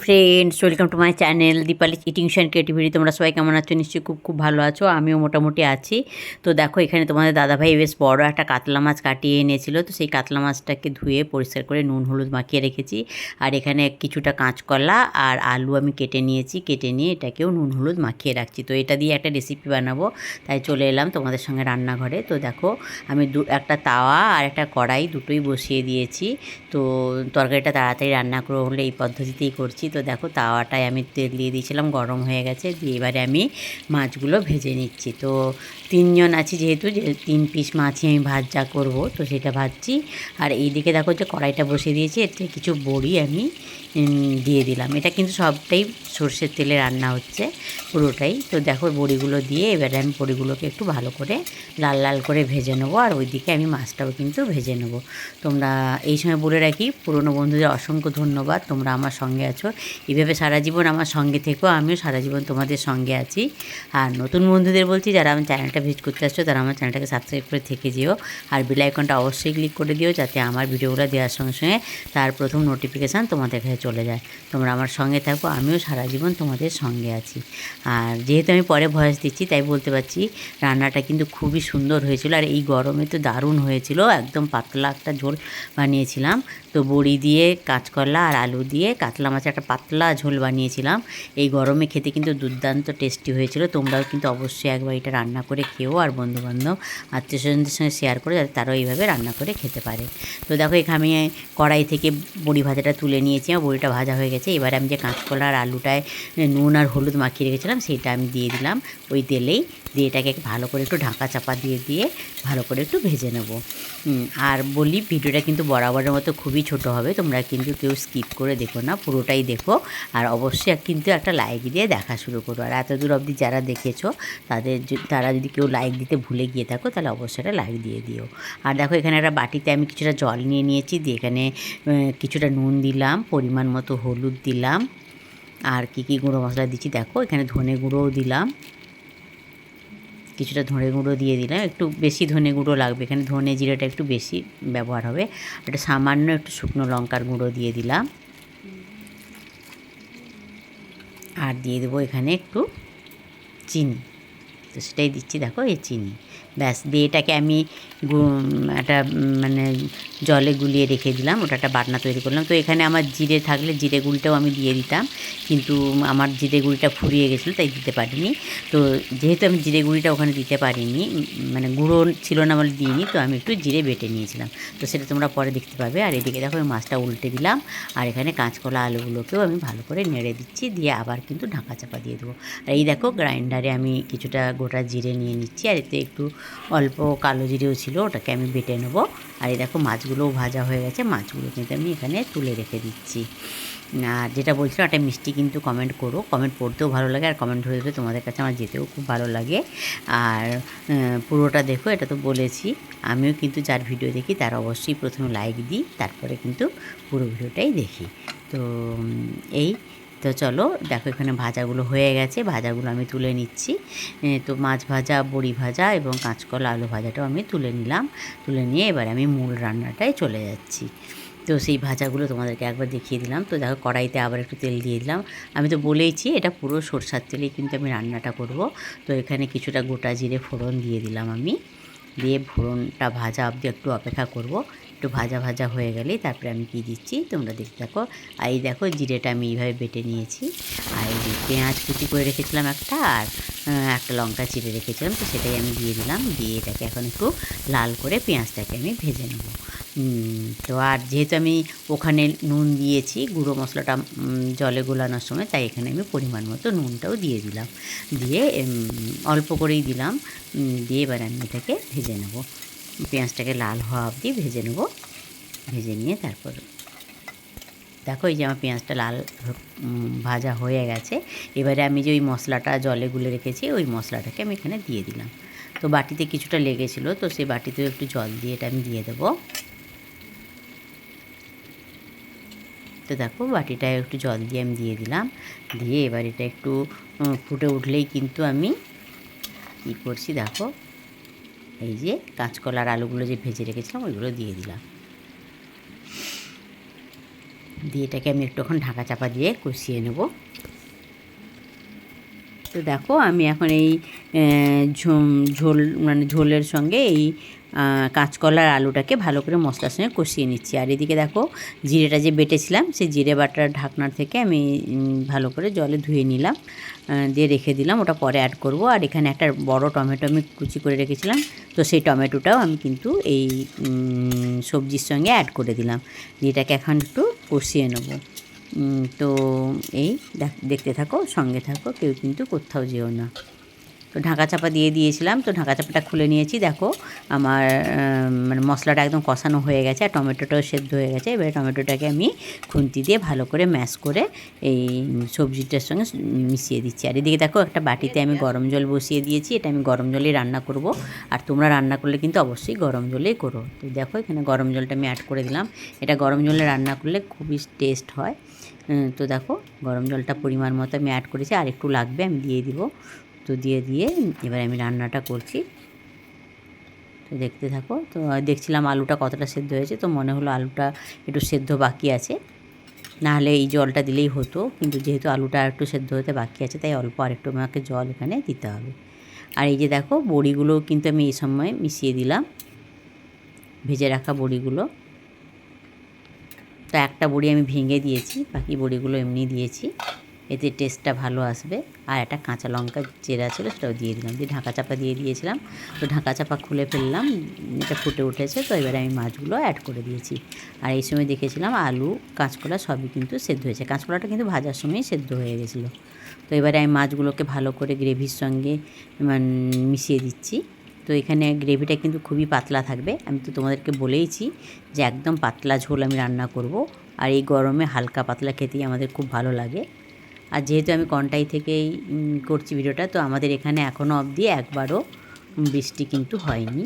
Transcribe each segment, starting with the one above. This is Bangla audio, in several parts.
Friends, welcome to my channel Dipali eating and creativity. তোমরা সবাই কেমন আছো? নিশ্চয়ই খুব খুব ভালো আছো। আমিও মোটামুটি আছি। তো দেখো, এখানে তোমাদের দাদাভাই বেশ বড় একটা কাতলা মাছ কাটিয়ে এনেছিল। তো সেই কাতলা মাছটাকে ধুয়ে পরিষ্কার করে নুন হলুদ মাখিয়ে রেখেছি। আর এখানে কিছুটা কাঁচকলা আর আলু আমি কেটে নিয়েছি। কেটে নিয়ে এটাকেও নুন হলুদ মাখিয়ে রাখছি। তো এটা দিয়ে একটা রেসিপি বানাবো, তাই চলে এলাম তোমাদের সঙ্গে রান্নাঘরে। তো দেখো, আমি একটা তাওয়া আর একটা কড়াই দুটোই বসিয়ে দিয়েছি। তো তরকারিটা তাড়াতাড়ি রান্না করে হলে এই পদ্ধতিতেই করছি। তো দেখো, তাওয়াটায় আমি তেল দিয়ে দিয়েছিলাম, গরম হয়ে গেছে। দিয়ে এবারে আমি মাছগুলো ভেজে নিচ্ছি। তো তিনজন আছি যেহেতু, যে 3 পিস মাছই আমি ভাজা করব, তো সেটা ভাজছি। আর এইদিকে দেখো যে কড়াইটা বসিয়ে দিয়েছি, এতে কিছু বড়ি আমি দিয়ে দিলাম। এটা কিন্তু সবটাই সর্ষের তেলে রান্না হচ্ছে পুরোটাই। তো দেখো, বড়িগুলো দিয়ে এবারে আমি বড়িগুলোকে একটু ভালো করে লাল লাল করে ভেজে নেবো। আর ওইদিকে আমি মাছটাও কিন্তু ভেজে নেবো। তোমরা এই সময় বলে রাখি, পুরনো বন্ধুদের অসংখ্য ধন্যবাদ, তোমরা আমার সঙ্গে আছো। এইভাবে সারা জীবন আমার সঙ্গে থেকো, আমিও সারা জীবন তোমাদের সঙ্গে আছি। আর নতুন বন্ধুদের বলছি, যারা আমার চ্যানেলটা ভিজিট করতে আসছো, তারা আমার চ্যানেলটাকে সাবস্ক্রাইব করে থেকে যেও। আর বেল আইকনটা অবশ্যই ক্লিক করে দিও, যাতে আমার ভিডিওগুলো দেওয়ার সঙ্গে সঙ্গে তার প্রথম নোটিফিকেশান তোমাদের কাছে চলে যায়। তোমরা আমার সঙ্গে থাকো, আমিও সারা জীবন তোমাদের সঙ্গে আছি। আর যেহেতু আমি পরে ভয়েস দিচ্ছি, তাই বলতে পারছি রান্নাটা কিন্তু খুবই সুন্দর হয়েছিল। আর এই গরমে তো দারুণ হয়েছিল, একদম পাতলা একটা ঝোল বানিয়েছিলাম। তো বড়ি দিয়ে, কাঁচকলা আর আলু দিয়ে কাতলা মাছের একটা পাতলা ঝোল বানিয়েছিলাম। এই গরমে খেতে কিন্তু দুর্দান্ত টেস্টি হয়েছিল। তোমরাও কিন্তু অবশ্যই একবার এটা রান্না করে খেও, আর বন্ধুবান্ধব আত্মীয় স্বজনদের সঙ্গে শেয়ার করে, যাতে তারাও এইভাবে রান্না করে খেতে পারে। তো দেখো, এখানে আমি কড়াই থেকে বড়ি ভাজাটা তুলে নিয়েছি। আমার বড়িটা ভাজা হয়ে গেছে। এবারে আমি যে কাঁচকলা আর আলুটায় নুন আর হলুদ মাখিয়ে রেখেছিলাম, সেইটা আমি দিয়ে দিলাম ওই তেলেই। দিয়ে এটাকে ভালো করে একটু ঢাকা চাপা দিয়ে দিয়ে ভালো করে একটু ভেজে নেব। আর বলি, ভিডিওটা কিন্তু বরাবরের মতো খুবই ছোট হবে, তোমরা কিন্তু কেউ স্কিপ করে দেখো না, পুরোটাই দেখো। আর অবশ্যই কিন্তু একটা লাইক দিয়ে দেখা শুরু করো। আর এত দূর অবধি যারা দেখেছো, তারা যদি কেউ লাইক দিতে ভুলে গিয়ে থাকো, তাহলে অবশ্যই একটা লাইক দিয়ে দিও। আর দেখো, এখানে একটা বাটিতে আমি কিছুটা জল নিয়ে নিয়েছি। দিয়ে এখানে কিছুটা নুন দিলাম, পরিমাণ মতো হলুদ দিলাম, আর কী কী গুঁড়ো মশলা দিচ্ছি দেখো, এখানে ধনে গুঁড়োও দিলাম, কিছুটা ধনে গুঁড়ো দিয়ে দিলাম। একটু বেশি ধনে গুঁড়ো লাগবে, এখানে ধনে জিরাটা একটু বেশি ব্যবহার হবে। একটা সামান্য একটু শুকনো লঙ্কার গুঁড়ো দিয়ে দিলাম। আর দিয়ে দেবো এখানে একটু চিনি। তো সেটাই দিচ্ছি দেখো, এই চিনি। ব্যাস, দিয়ে এটাকে আমি একটা মানে জলে গুলিয়ে রেখে দিলাম। ওটা একটা বাটনা তৈরি করলাম। তো এখানে আমার জিরে থাকলে জিরে গুঁড়িটাও আমি দিয়ে দিতাম, কিন্তু আমার জিরে গুঁড়িটা ফুরিয়ে গেছিলো, তাই দিতে পারিনি। তো যেহেতু আমি জিরে গুঁড়িটা ওখানে দিতে পারিনি, মানে গুঁড়ো ছিল না বলে দিইনি, তো আমি একটু জিরে বেটে নিয়েছিলাম। তো সেটা তোমরা পরে দেখতে পাবে। আর এদিকে দেখো, আমি মাছটা উল্টে দিলাম। আর এখানে কাঁচকলা আলুগুলোকেও আমি ভালো করে নেড়ে দিচ্ছি, দিয়ে আবার কিন্তু ঢাকা চাপা দিয়ে দেবো। আর এই দেখো, গ্রাইন্ডারে আমি কিছুটা গোটা জিরে নিয়ে নিচ্ছি। আর এতে একটু অল্প কালো জিরেও ছিল, ওটাকে আমি বেটে নেবো। আর এই দেখো, মাছগুলোও ভাজা হয়ে গেছে। মাছগুলো কিন্তু আমি এখানে তুলে রেখে দিচ্ছি। আর যেটা বলছিলাম, একটা মিষ্টি কিন্তু কমেন্ট করো, কমেন্ট পড়তেও ভালো লাগে, আর কমেন্ট হয়ে তোমাদের কাছে আমার যেতেও খুব ভালো লাগে। আর পুরোটা দেখো, এটা তো বলেছি, আমিও কিন্তু যার ভিডিও দেখি তার অবশ্যই প্রথমে লাইক দিই, তারপরে কিন্তু পুরো ভিডিওটাই দেখি। তো এই তো চলো, দেখো এখানে ভাজাগুলো হয়ে গেছে, ভাজাগুলো আমি তুলে নিচ্ছি। তো মাছ ভাজা, বড়ি ভাজা এবং কাঁচকলা আলু ভাজাটাও আমি তুলে নিলাম। তুলে নিয়ে এবার আমি মূল রান্নাটায় চলে যাচ্ছি। তো সেই ভাজাগুলো তোমাদেরকে একবার দেখিয়ে দিলাম। তো দেখো, কড়াইতে আবার একটু তেল দিয়ে দিলাম। আমি তো বলেইছি, এটা পুরো সরষার তেলেই কিন্তু আমি রান্নাটা করব। তো এখানে কিছুটা গোটা জিরে ফোড়ন দিয়ে দিলাম আমি। দিয়ে ফোড়নটা ভাজা অবধি একটু অপেক্ষা করব। একটু ভাজা ভাজা হয়ে গেলেই তারপরে আমি কী দিচ্ছি তোমরা দেখতে থাকো। আর এই দেখো, জিরেটা আমি এইভাবে বেটে নিয়েছি। আর এই পেঁয়াজ কুচি করে রেখেছিলাম একটা, আর একটা লঙ্কা চিড়ে রেখেছিলাম, তো সেটাই আমি দিয়ে দিলাম। দিয়ে এটাকে এখন একটু লাল করে পেঁয়াজটাকে আমি ভেজে নেব। তো আর যেহেতু আমি ওখানে নুন দিয়েছি গুঁড়ো মশলাটা জলে গোলানোর সময়, তাই এখানে আমি পরিমাণ মতো নুনটাও দিয়ে দিলাম। দিয়ে অল্প করেই দিলাম। দিয়ে এবার আমি এটাকে ভেজে নেব, পেঁয়াজটাকে লাল হওয়া অবধি ভেজে নেব। ভেজে নিয়ে তারপর দেখো, এই যে আমার পেঁয়াজটা লাল ভাজা হয়ে গেছে। এবারে আমি যে ওই মশলাটা জলে গুলে রেখেছি, ওই মশলাটাকে আমি এখানে দিয়ে দিলাম। তো বাটিতে কিছুটা লেগেছিলো, তো সেই বাটিতেও একটু জল দিয়ে এটা আমি দিয়ে দেবো। তো দেখো, বাটিটায় একটু জল দিয়ে আমি দিয়ে দিলাম। দিয়ে এবার এটা একটু ফুটে উঠলেই কিন্তু আমি কী করছি দেখো, এই যে কাঁচকলার আলুগুলো যে ভেজে রেখেছিলাম ওইগুলো দিয়ে দিলাম। দিয়ে এটাকে আমি একটুক্ষণ ঢাকা চাপা দিয়ে কষিয়ে নেব। তো দেখো আমি এখন এই ঝোল মানে ঝোলের সঙ্গে এই কাঁচকলার আলুটাকে ভালো করে মশলার সঙ্গে কষিয়ে নিচ্ছি। আর এদিকে দেখো জিরেটা যে বেটেছিলাম সেই জিরে বাটার ঢাকনার থেকে আমি ভালো করে জলে ধুয়ে নিলাম, দিয়ে রেখে দিলাম, ওটা পরে অ্যাড করব। আর এখানে একটা বড় টমেটো আমি কুচি করে রেখেছিলাম, তো সেই টমেটোটাও আমি কিন্তু এই সবজির সঙ্গে অ্যাড করে দিলাম। দিয়ে এটাকে এখন একটু কষিয়ে নেব। তো এই দেখতে থাকো, সঙ্গে থাকো, কেউ কিন্তু কোথাও যেও না। তো ঢাকা চাপা দিয়ে দিয়েছিলাম, তো ঢাকা চাপাটা খুলে নিয়েছি। দেখো আমার মানে মশলাটা একদম কষানো হয়ে গেছে আর টমেটোটাও সেদ্ধ হয়ে গেছে। এবারে টমেটোটাকে আমি খুন্তি দিয়ে ভালো করে ম্যাশ করে এই সবজিটার সঙ্গে মিশিয়ে দিচ্ছি। আর এদিকে দেখো একটা বাটিতে আমি গরম জল বসিয়ে দিয়েছি, এটা আমি গরম জলেই রান্না করব। আর তোমরা রান্না করলে কিন্তু অবশ্যই গরম জলেই করো। তো দেখো এখানে গরম জলটা আমি অ্যাড করে দিলাম। এটা গরম জলে রান্না করলে খুবই টেস্ট হয়। তো দেখো গরম জলটা পরিমাণ মতো আমি অ্যাড করেছি, আর একটু লাগবে, আমি দিয়ে দিব। তো দিয়ে এবার আমি রান্নাটা করছি। তো দেখতে থাকো। তো দেখছিলাম আলুটা কতটা সেদ্ধ হয়েছে, তো মনে হলো আলুটা একটু সেদ্ধ বাকি আছে, নাহলে এই জলটা দিলেই হতো, কিন্তু যেহেতু আলুটা আর একটু সেদ্ধ হতে বাকি আছে তাই অল্প আর একটু আমাকে জল এখানে দিতে হবে। আর এই যে দেখো বড়িগুলোও কিন্তু আমি এই সময় মিশিয়ে দিলাম, ভেজে রাখা বড়িগুলো। তো একটা বড়ি আমি ভেঙে দিয়েছি, বাকি বড়িগুলো এমনি দিয়েছি, এতে টেস্টটা ভালো আসবে। আর একটা কাঁচা লঙ্কা চেরা ছিল সেটাও দিয়ে দিলাম, দিয়ে ঢাকা চাপা দিয়ে দিয়েছিলাম। তো ঢাকা চাপা খুলে ফেললাম, এটা ফুটে উঠেছে। তো এবারে আমি মাছগুলো অ্যাড করে দিয়েছি। আর এই সময় দেখেছিলাম আলু কাঁচকলা সবই কিন্তু সেদ্ধ হয়েছে, কাঁচকলাটা কিন্তু ভাজার সময়ই সেদ্ধ হয়ে গেছিলো। তো এবারে আমি মাছগুলোকে ভালো করে গ্রেভির সঙ্গে মিশিয়ে দিচ্ছি। তো এখানে গ্রেভিটা কিন্তু খুবই পাতলা থাকবে, আমি তো তোমাদেরকে বলেইছি যে একদম পাতলা ঝোল আমি রান্না করব। আর এই গরমে হালকা পাতলা খেতেই আমাদের খুব ভালো লাগে। আর যেহেতু আমি কন্টাই থেকেই করছি ভিডিওটা, তো আমাদের এখানে এখনও অবধি একবারও বৃষ্টি কিন্তু হয়নি,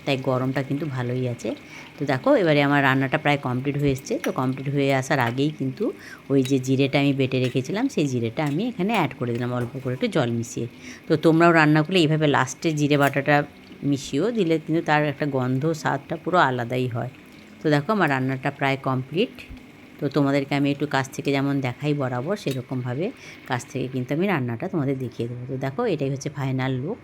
তাই গরমটা কিন্তু ভালোই আছে। তো দেখো এবারে আমার রান্নাটা প্রায় কমপ্লিট হয়ে এসছে। তো কমপ্লিট হয়ে আসার আগেই কিন্তু ওই যে জিরেটা আমি বেটে রেখেছিলাম সেই জিরেটা আমি এখানে অ্যাড করে দিলাম অল্প করে একটু জল মিশিয়ে। তো তোমরাও রান্না করলে এইভাবে লাস্টে জিরে বাটাটা মিশিয়েও দিলে কিন্তু তার একটা গন্ধ স্বাদটা পুরো আলাদাই হয়। তো দেখো আমার রান্নাটা প্রায় কমপ্লিট। তো তোমাদেরকে আমি একটু কাছ থেকে যেমন দেখাই বরাবর, সেরকমভাবে কাছ থেকে কিন্তু আমি রান্নাটা তোমাদের দেখিয়ে দেবো। তো দেখো এটাই হচ্ছে ফাইনাল লুক।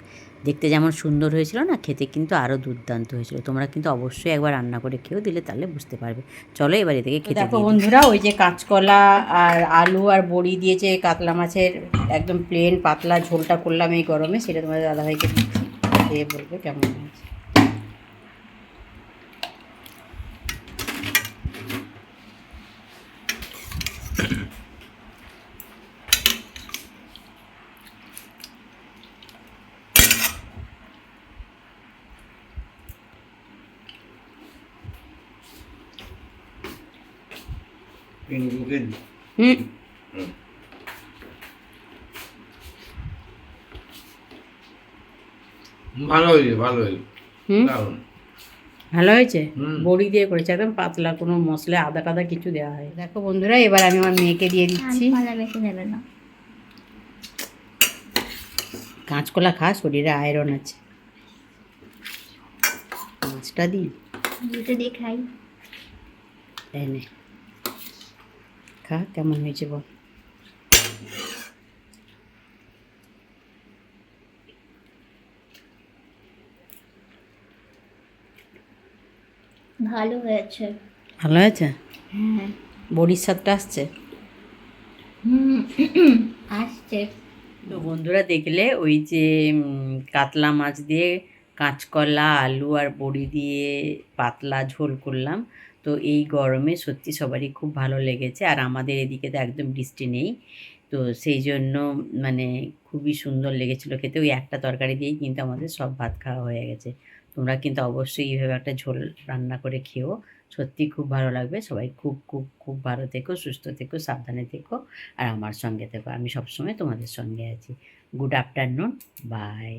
দেখতে যেমন সুন্দর হয়েছিল না, খেতে কিন্তু আরও দুর্দান্ত হয়েছিল। তোমরা কিন্তু অবশ্যই একবার রান্না করে খেয়েও দিলে তাহলে বুঝতে পারবে। চলো এবার এদিকে খেতে দেখো বন্ধুরা, ওই যে কাঁচকলা আর আলু আর বড়ি দিয়ে যে কাতলা মাছের একদম প্লেন পাতলা ঝোলটা করলাম এই গরমে, সেটা তোমাদের দাদাভাইকে দিচ্ছি, খেয়ে বলবে কেমন হয়েছে। ভালো হয়েছে, ভালো হয়েছে, দারুণ ভালো হয়েছে। বড়ি দিয়ে করেছে, একদম পাতলা, কোনো মশলা আদা টাদা কিছু দেওয়া হয়। দেখো বন্ধুরা এবার আমি আমার মেয়েকে দিয়ে দিচ্ছি। কাঁচকলা খা, শরীরে আয়রন আছে। মাছটা দিই, দিয়ে খাই। এনে খা, কেমন হয়েছে বল। ভালো হয়েছে। ভালো হয়েছে? হ্যাঁ। বড়ির স্বাদটা আসছে? আসছে। তো বন্ধুরা দেখলে ওই যে কাতলা মাছ দিয়ে কাঁচকলা আলু আর বড়ি দিয়ে পাতলা ঝোল করলাম। তো এই গরমে সত্যি সবারই খুব ভালো লেগেছে, আর আমাদের এদিকে তো একদম বৃষ্টি নেই, তো সেই জন্য মানে খুবই সুন্দর লেগেছিলো খেতে। ওই একটা তরকারি দিয়েই কিন্তু আমাদের সব ভাত খাওয়া হয়ে গেছে। তোমরা কিন্তু অবশ্যই এইভাবে একটা ঝোল রান্না করে খেও, সত্যি খুব ভালো লাগবে। সবাই খুব খুব খুব ভালো থেকো, সুস্থ থেকো, সাবধানে থেকো, আর আমার সঙ্গে থেকো। আমি সবসময় তোমাদের সঙ্গে আছি। Good afternoon, by.